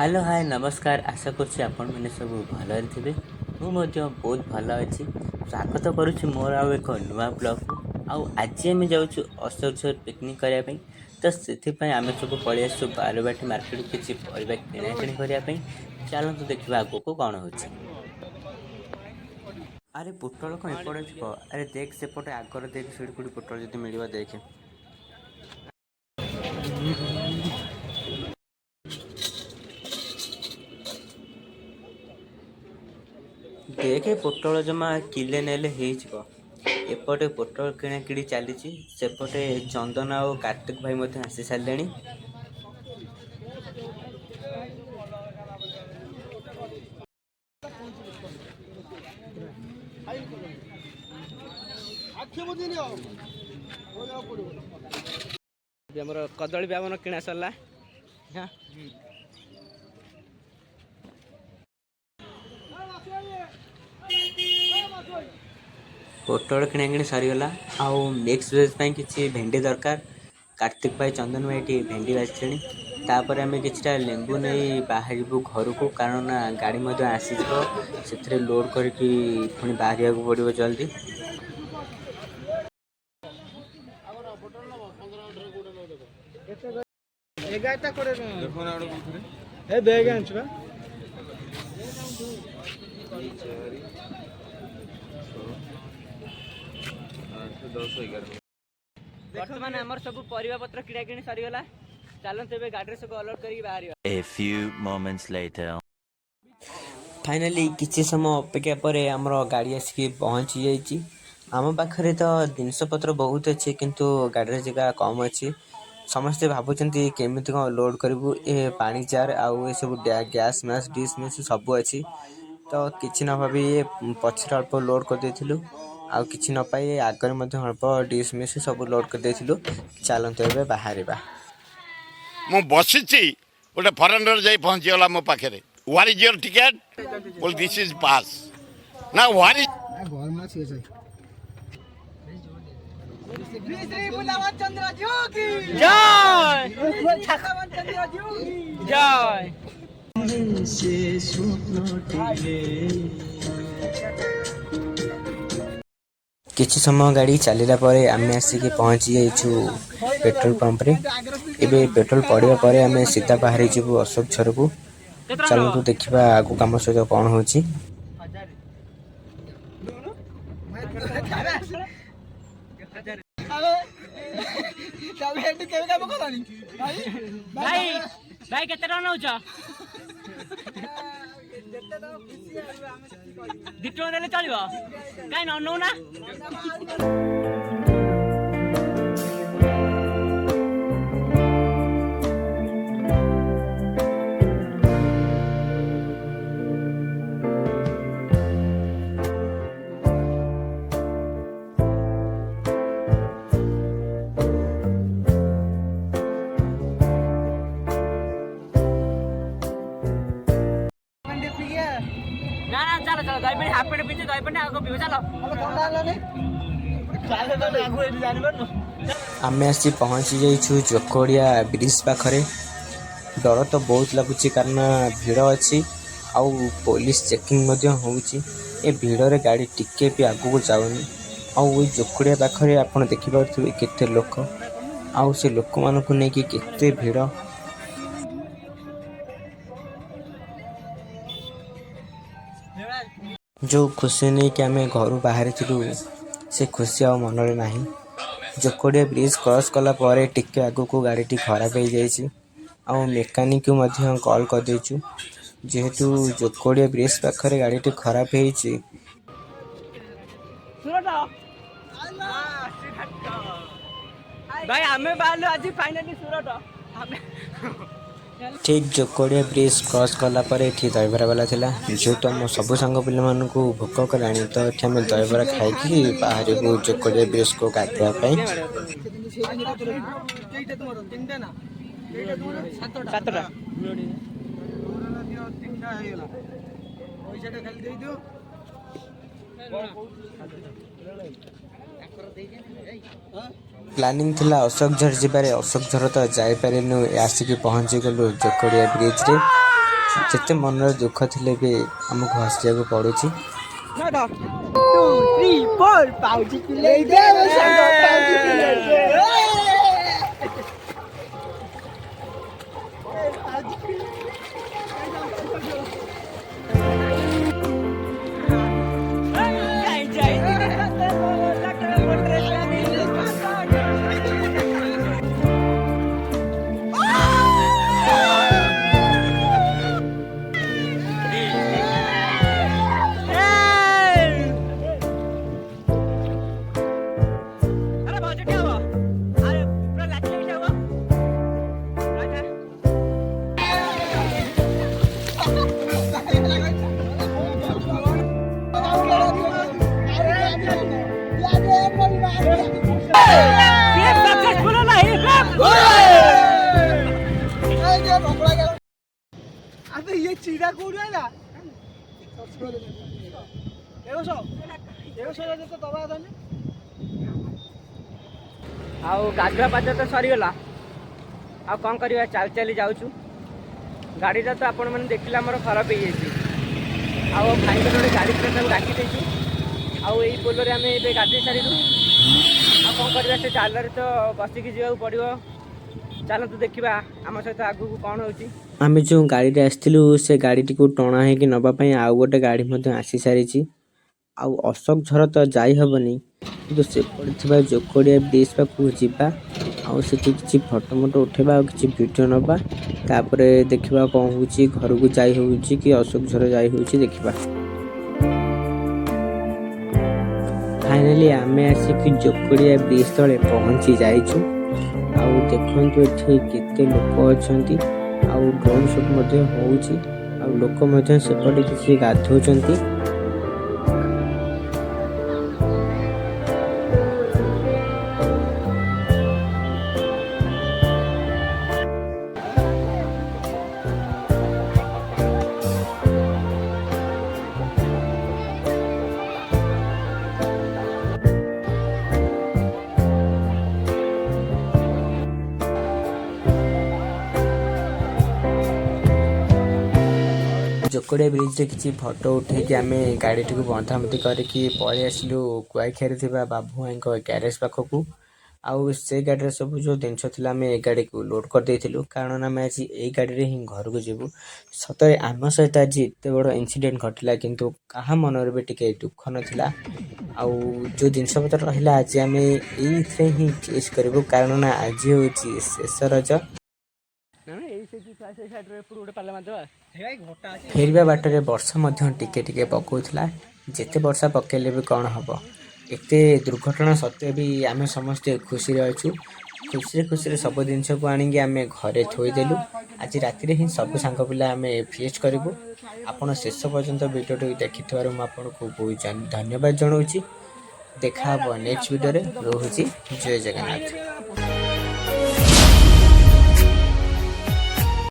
Hello hi नमस्कार आशा करुच्ची आपण मैंने सब भलि थे मुझे बहुत भल अच्छी स्वागत करुच्ची मोर आउ एक नुआ ब्लॉग को आज आम जाऊँ अशोक पिकनिक करने तो से आम सब पलि आसु बारबाटी मार्केट किसी परिवा किणाकिणी करने चलतु देखा आग को कौन हो। अरे पोटल कौन एपटे थी अरे देख सेपटे आगर देख से पोटल जब मिल देख देखे पोटल जमा किले नेले एपटे पोटल किणाकिणी चली सेपटे चंदन और कार्तिक भाई आसी सारे। कदली बावन किणा सरला पोटल किणाकिणी सरीगला आउ मिक्स वेज किसी भेंडी दरकार कार्तिक भाई चंदन भाई ये भेंडी बाछे तापर आम कि लेंबू नहीं बाहर घर को कारण गाड़ी आसीज से लोड करके पुणी बाहर पड़ो जल्दी। बर्तमान आमर सब परिवा पत्र किणा किणी सरीगला चलते गाड़ी सब अलर्ट करके बाहर। A few moments later. Finally किसी समय अपेक्षा पर आमर गाड़ी आसिक पहुँची जाइए। आम पाखे तो जिनस पत्र बहुत अच्छे किंतु गाड़ी जगह कम अच्छी समस्ते भावुं केमी कौन लोड करूँ ए पानी जार आउ सब गैस मैस डिश मिश सब अच्छी तो किसी न भावी पचर अल्प लोड कर आउ किसी न पाई आगर अल्प डिश मिश सब लोड कर चलते ए बाहर मु बसी गोटे फरेनर जाई पहुंचीगला मो पाखे व्हाट इज योर टिकेट बोल दिस इज पास ना व्हाट इज जय किसी समय गाड़ी चलला आम आसिक पहुँची जाइछु पेट्रोल पंप रे एबे पेट्रोल पड़िया पर आम सीधा बाहरी जीवु अशोक झर को चलतु देखा आगु कम सहित कौन हो। भाई केते टका नौछ दी टका देले चलिबो काई न नौ ना चलो चलो दही पानी हाफ पेट पीछे दही पानी आगो पीओ चलो आम आसी पहुँची जाइछु जोकोड़िया ब्रिज पाखरे डर तो बहुत लगुच कारण भिड़ अच्छी आउ पुलिस चेकिंग होउची ए भिड़ रे गाड़ी टिके भी आगु को जाऊनी आउ जोकोड़िया पाखरे आपण देखि पारुथिबे केते लोक आउ से लोक मानकु नै कि केते भिड़ जो खुशी नहीं कि आम घर बाहर थिलु से खुशी आ मन में ना जोकोड़िया ब्रिज क्रॉस कला टिके आगु को गाड़ी खराब हो जाइए आ मेकानिक कॉल कर देचु जेहेतु जोकोड़िया ब्रिज पाखरे गाड़ी खराब हो भाई हमें बाहर आज फाइनली सूरत ठीक जोकोड़िया ब्रिज क्रॉस कला दहीबरा वाला थिला जेहेतु आम सब सांग पिला भोक कलानी तो ये आम दहीबरा खाई बाहर को जोकोड़िया ब्रिज को गाधेवाई प्लानिंग थिला अशोक झर जीवारे अशोक झर तो जापारे आसिक पहुँची गलु जोकोड़िया ब्रिज रे ଯେତେ ମନରେ ଦୁଃଖ ଥିଲେ ବି ଆମକୁ ହସିବାକୁ ପଡ଼ୁଛି। ये चीरा कौन है ना तो दबा देने ଆଉ ଗାଧୁଆ ପାଧୁଆ ତ ସରିଗଲା। ଆଉ କ'ଣ କରିବା, ଚାଲି ଚାଲି ଯାଉଛୁ। ଗାଡ଼ିଟା ତ ଆପଣମାନେ ଦେଖିଲେ ଆମର ଖରାପ ହେଇଯାଇଛି। ଆଉ ଭାଇଙ୍କର ଗୋଟେ ଗାଡ଼ି ଥିଲା, ତାକୁ ଡାକି ଦେଇଛୁ। ଆଉ ଏଇ ପୋଲରେ ଆମେ ଏବେ ଗାଧୋଇ ସାରିଲୁ। ଆଉ କ'ଣ କରିବା, ସେ ଜାଲରେ ତ ବସିକି ଯିବାକୁ ପଡ଼ିବ। ଚାଲନ୍ତୁ ଦେଖିବା ଆମ ସହିତ ଆଗକୁ କ'ଣ ହେଉଛି। ଆମେ ଯେଉଁ ଗାଡ଼ିରେ ଆସିଥିଲୁ ସେ ଗାଡ଼ିଟିକୁ ଟଣା ହେଇକି ନେବା ପାଇଁ ଆଉ ଗୋଟେ ଗାଡ଼ି ମଧ୍ୟ ଆସିସାରିଛି। ଆଉ ଅଶୋକ ଝର ତ ଯାଇ ହେବନି, କିନ୍ତୁ ସେପଟେ ଥିବା ଜୋକଡ଼ିଆ ବ୍ରିଜ୍ ପାଖକୁ ଯିବା। ଆଉ ସେଠି କିଛି ଫଟୋ ମୋଟୋ ଉଠେଇବା, ଆଉ କିଛି ଭିଡ଼ିଓ ନେବା। ତାପରେ ଦେଖିବା କ'ଣ ହେଉଛି, ଘରକୁ ଯାଇ ହେଉଛି କି ଅଶୋକ ଝର ଯାଇ ହେଉଛି ଦେଖିବା। ଫାଇନାଲି ଆମେ ଆସିକି ଜୋକଡ଼ିଆ ବ୍ରିଜ୍ ତଳେ ପହଞ୍ଚି ଯାଇଛୁ। ଆଉ ଦେଖନ୍ତୁ ଏଠି କେତେ ଲୋକ ଅଛନ୍ତି। ଆଉ ଡ୍ରୋନ୍ ସୁଟ୍ ମଧ୍ୟ ହେଉଛି। ଆଉ ଲୋକ ମଧ୍ୟ ସେପଟେ କିଛି ଗାଧୋଉଛନ୍ତି। ଜୋକଡ଼ିଆ ବ୍ରିଜ୍ରେ କିଛି ଫଟୋ ଉଠେଇକି ଆମେ ଗାଡ଼ିଟିକୁ ବନ୍ଧାବନ୍ଧି କରିକି ପଳେଇ ଆସିଲୁ କୁଆଖିଆରେ ଥିବା ବାବୁ ଭାଇଙ୍କ ଗ୍ୟାରେଜ୍ ପାଖକୁ। ଆଉ ସେ ଗାଡ଼ିରେ ସବୁ ଯେଉଁ ଜିନିଷ ଥିଲା ଆମେ ଏ ଗାଡ଼ିକୁ ଲୋଡ଼୍ କରିଦେଇଥିଲୁ, କାରଣ ଆମେ ଆଜି ଏଇ ଗାଡ଼ିରେ ହିଁ ଘରକୁ ଯିବୁ। ସତରେ ଆମ ସହିତ ଆଜି ଏତେ ବଡ଼ ଇନସିଡେଣ୍ଟ ଘଟିଲା, କିନ୍ତୁ କାହା ମନରେ ବି ଟିକେ ଦୁଃଖ ନଥିଲା। ଆଉ ଯେଉଁ ଜିନିଷପତ୍ର ରହିଲା ଆଜି ଆମେ ଏଇଥିରେ ହିଁ ଚେସ୍ କରିବୁ, କାରଣ ନା ଆଜି ହେଉଛି ଶେଷ ରଜ। ଫେରିବା ବାଟରେ ବର୍ଷା ମଧ୍ୟ ଟିକେ ଟିକେ ପକାଉଥିଲା। ଯେତେ ବର୍ଷା ପକେଇଲେ ବି କ'ଣ ହେବ, ଏତେ ଦୁର୍ଘଟଣା ସତ୍ତ୍ୱେ ବି ଆମେ ସମସ୍ତେ ଖୁସିରେ ଅଛୁ। ଖୁସିରେ ସବୁ ଜିନିଷକୁ ଆଣିକି ଆମେ ଘରେ ଥୋଇଦେଲୁ। ଆଜି ରାତିରେ ହିଁ ସବୁ ସାଙ୍ଗ ପିଲା ଆମେ ଫିଷ୍ଟ କରିବୁ। ଆପଣ ଶେଷ ପର୍ଯ୍ୟନ୍ତ ଭିଡ଼ିଓଟି ଦେଖିଥିବାରୁ ମୁଁ ଆପଣଙ୍କୁ ବହୁତ ଧନ୍ୟବାଦ ଜଣାଉଛି। ଦେଖା ହେବ ନେକ୍ସଟ ଭିଡ଼ିଓରେ। ରହୁଛି, ଜୟ ଜଗନ୍ନାଥ।